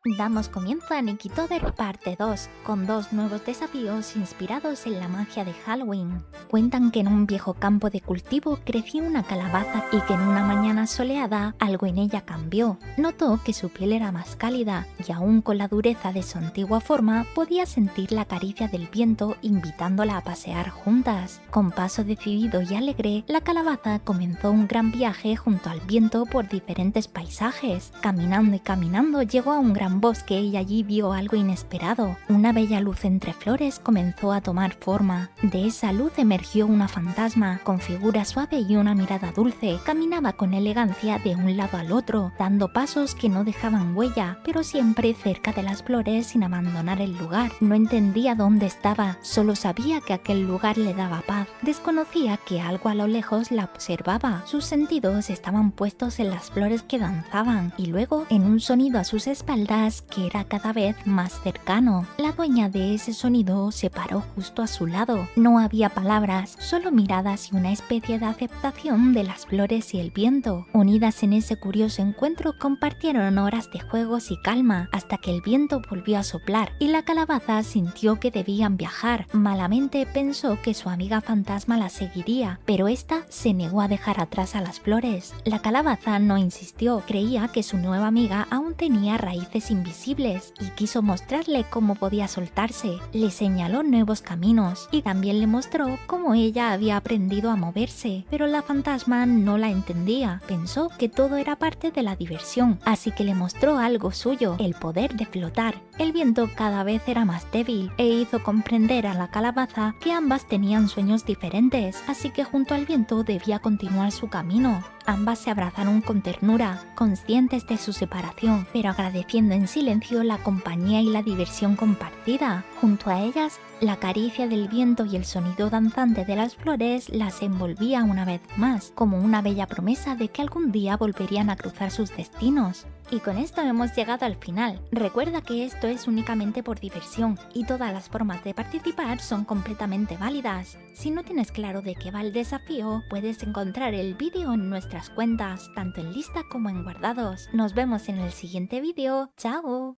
Damos comienzo a Nikitover parte 2, con dos nuevos desafíos inspirados en la magia de Halloween. Cuentan que en un viejo campo de cultivo creció una calabaza y que en una mañana soleada algo en ella cambió. Notó que su piel era más cálida y aún con la dureza de su antigua forma podía sentir la caricia del viento invitándola a pasear juntas. Con paso decidido y alegre, la calabaza comenzó un gran viaje junto al viento por diferentes paisajes. Caminando y caminando llegó a un gran bosque y allí vio algo inesperado. Una bella luz entre flores comenzó a tomar forma. De esa luz emergió una fantasma, con figura suave y una mirada dulce. Caminaba con elegancia de un lado al otro, dando pasos que no dejaban huella, pero siempre cerca de las flores sin abandonar el lugar. No entendía dónde estaba, solo sabía que aquel lugar le daba paz. Desconocía que algo a lo lejos la observaba. Sus sentidos estaban puestos en las flores que danzaban y luego en un sonido a sus espaldas que era cada vez más cercano. La dueña de ese sonido se paró justo a su lado. No había palabras, solo miradas y una especie de aceptación de las flores y el viento. Unidas en ese curioso encuentro compartieron horas de juegos y calma, hasta que el viento volvió a soplar y la calabaza sintió que debían viajar. Malamente pensó que su amiga fantasma la seguiría, pero esta se negó a dejar atrás a las flores. La calabaza no insistió, creía que su nueva amiga aún tenía raíces invisibles y quiso mostrarle cómo podía soltarse. Le señaló nuevos caminos y también le mostró cómo ella había aprendido a moverse, pero la fantasma no la entendía. Pensó que todo era parte de la diversión, así que le mostró algo suyo, el poder de flotar. El viento cada vez era más débil e hizo comprender a la calabaza que ambas tenían sueños diferentes, así que junto al viento debía continuar su camino. Ambas se abrazaron con ternura, conscientes de su separación, pero agradeciendo en silencio la compañía y la diversión compartida. Junto a ellas, la caricia del viento y el sonido danzante de las flores las envolvía una vez más, como una bella promesa de que algún día volverían a cruzar sus destinos. Y con esto hemos llegado al final. Recuerda que esto es únicamente por diversión y todas las formas de participar son completamente válidas. Si no tienes claro de qué va el desafío, puedes encontrar el vídeo en nuestras cuentas, tanto en lista como en guardados. Nos vemos en el siguiente vídeo. ¡Chao!